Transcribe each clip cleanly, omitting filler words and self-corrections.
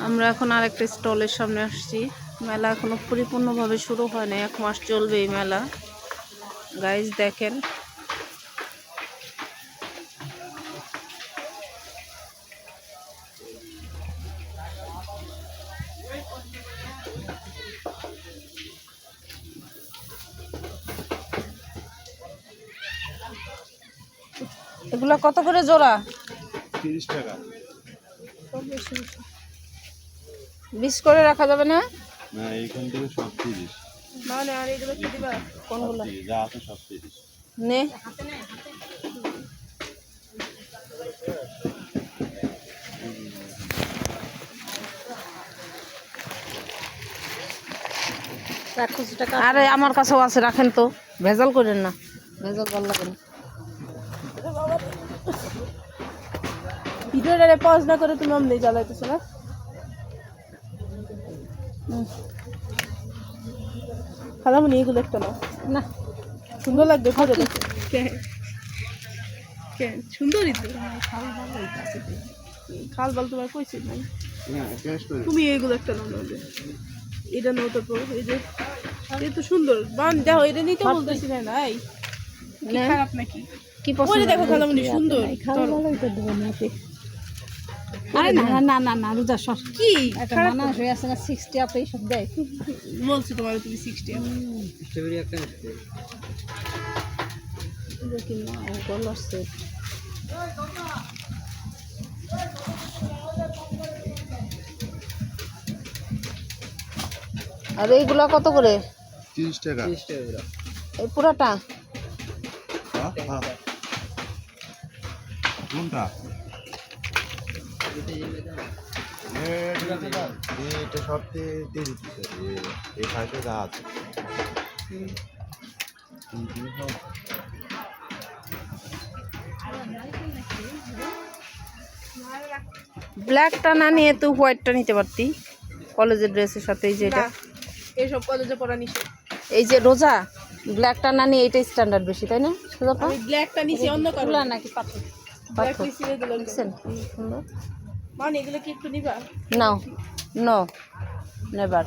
আমরা এখন আরেকটা স্টলের সামনে আসছি। মেলা এখনো পরিপূর্ণভাবে শুরু হয় না, 1 মাস চলবে এই মেলা। গাইজ দেখেন, এগুলা কত করে জোড়া? 30 টাকা। 20 করে রাখা যাবে না? না, এইখান থেকে সব 30। মানে আর এগুলো কি দিবা? কোনগুলো? যা আছে সব 30। নে আরে আমার কাছেও আছে, রাখেন তো, ভেজাল করেন না, ভেজাল ভালো লাগে না। ভিডিওটা পজ না করে তুমি অমনি জ্বালাইতেছো না? খালামনি এগুলো একটা নাও না, সুন্দর লাগবে ফটো দেখে। সুন্দরই তো খাল বাল তোমার কইছি নাই, তুমি এগুলো একটা নাও, এটা নাও। তারপর এই যে এটা তো সুন্দর বান, দেখো এটা নিতে বলতেছি না। নাই খারাপ নাকি? কি পছন্দ? দেখো খালামনি সুন্দর, খারাপ ভালো এটা দেব না। আরে না না না না রোজা সস কি এটা মানা হয়ে আছে না? 60 আপে সব দেয় বলছি তোমার, তুমি 60 আপ স্ট্রবেরি একটা নিতে দেখি না। ও কলার সেট আর এইগুলা কত করে? 30 টাকা। 30 টাকা এই পুরাটা? হ্যাঁ। কোনটা? এটা সব 30 এই সাইজে যা আছে। ব্ল্যাকটা না নিয়ে তুই হোয়াইটটা নিতে পারতি কলেজের ড্রেসের সাথে। এই যে এটা এইসব কলেজে পড়া নিষেধ। এই যে রোজা, ব্ল্যাকটা না নিয়ে এটা স্ট্যান্ডার্ড বেশি, তাই না? আমি ব্ল্যাকটা নিছি অন্য কারণে। এগুলা নাকি পাথর? ব্ল্যাক পাথর নিছি এগুলো দেখছেন কি সুন্দর। মানে এগুলো কি একটু নিবা? নাও, নো নেভার।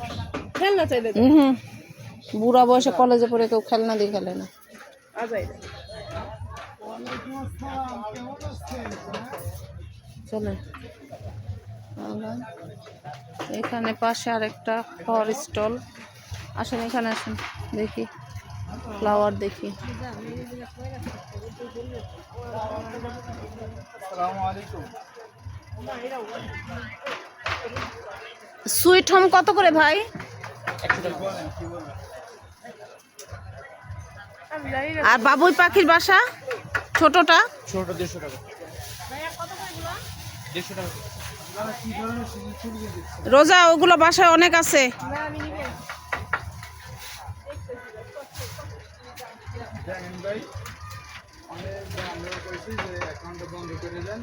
খেলনা চাইলে হুম, বুড়া বয়সে কলেজে পড়ে কেউ খেলনা দিয়ে খেলে না। আজাই চলেন এখানে পাশে আরেকটা খাওয়ার স্টল। আসেন এখানে আসেন, দেখি ফ্লাওয়ার দেখি। সুইট হোম কত করে ভাই? আর বাবুই পাখির বাসা ছোটটা? ছোটটা 150 টাকা। রোজা ওগুলো বাসায় অনেক আছে। ভাই অনেক আমরা কইছি যে অ্যাকাউন্টটা বন্ধ করে দেন।